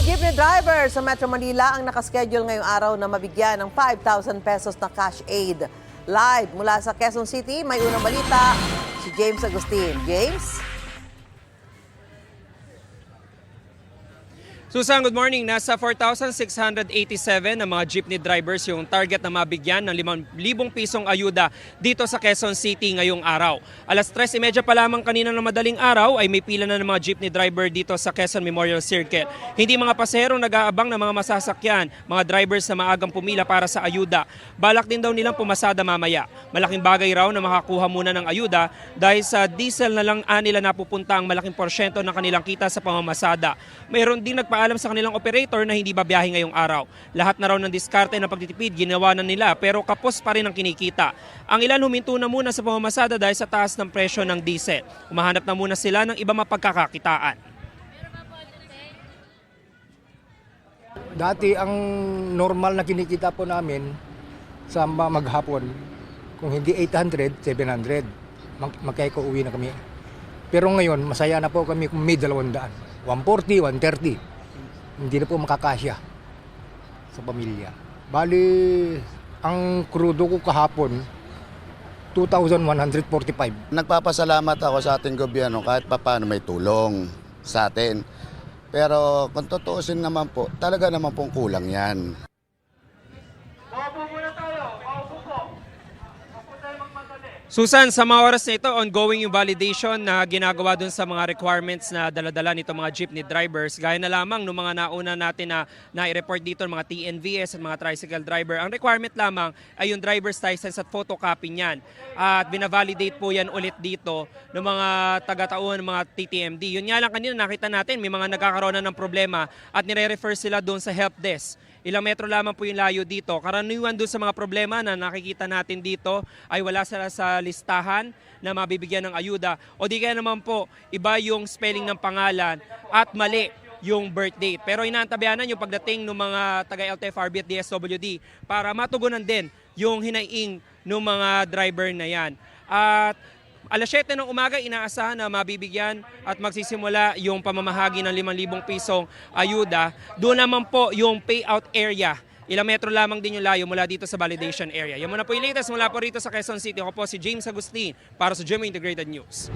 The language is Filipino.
jeepney driver sa Metro Manila ang nakaschedule ngayong araw na mabigyan ng 5,000 pesos na cash aid. Live mula sa Quezon City, may unang balita si James Agustin. James? Susan, good morning. Nasa 4,687 na mga jeepney drivers yung target na mabigyan ng 5,000 pisong ayuda dito sa Quezon City ngayong araw. Alas 3:30 pa lamang kanina ng madaling araw ay may pila na ng mga jeepney driver dito sa Quezon Memorial Circle. Hindi mga paserong nag-aabang ng mga masasakyan, mga drivers na maagang pumila para sa ayuda. Balak din daw nilang pumasada mamaya. Malaking bagay raw na makakuha muna ng ayuda dahil sa diesel na lang nila napupunta ang malaking porsyento ng kanilang kita sa pamamasada. Mayroon din nagpaalam sa kanilang operator na hindi babiyahe ngayong araw. Lahat na raw ng diskarte ng pagtitipid ginawa na nila pero kapos pa rin ang kinikita. Ang ilan huminto na muna sa pamamasada dahil sa taas ng presyo ng diesel. Umahanap na muna sila ng iba mapagkakakitaan. Dati ang normal na kinikita po namin sa maghapon, kung hindi 800, 700, magkaiko uwi na kami. Pero ngayon, masaya na po kami kung may 200, 140, 130. Hindi na po makakasya sa pamilya. Bali, ang krudo ko kahapon, 2,145. Nagpapasalamat ako sa ating gobyerno kahit papaano may tulong sa atin. Pero kung tutuusin naman po, talaga naman pong kulang yan. Susan, sa mga oras na ito, ongoing yung validation na ginagawa dun sa mga requirements na daladala nito mga jeepney drivers. Gaya na lamang ng mga nauna natin na i-report dito ng mga TNVS at mga tricycle driver. Ang requirement lamang ay yung driver's license at photocopy niyan. At binavalidate po yan ulit dito ng mga taga-tauhan ng mga TTMD. Yun nga lang kanina nakita natin, may mga nagkakaroon na ng problema at nire-refer sila doon sa help desk. Ilang metro lamang po yung layo dito. Karaniwan doon sa mga problema na nakikita natin dito ay wala sila sa listahan na mabibigyan ng ayuda. O di kaya naman po, iba yung spelling ng pangalan at mali yung birth date. Pero inaantabayanan yung pagdating ng mga taga-LTFRB at DSWD para matugunan din yung hinaing ng mga driver na yan. At alas 7 ng umaga, inaasahan na mabibigyan at magsisimula yung pamamahagi ng 5,000 pisong ayuda. Doon naman po yung payout area. Ilang metro lamang din yung layo mula dito sa validation area. Yan muna po yung latest mula po rito sa Quezon City. Ako po si James Agustin para sa GMA Integrated News.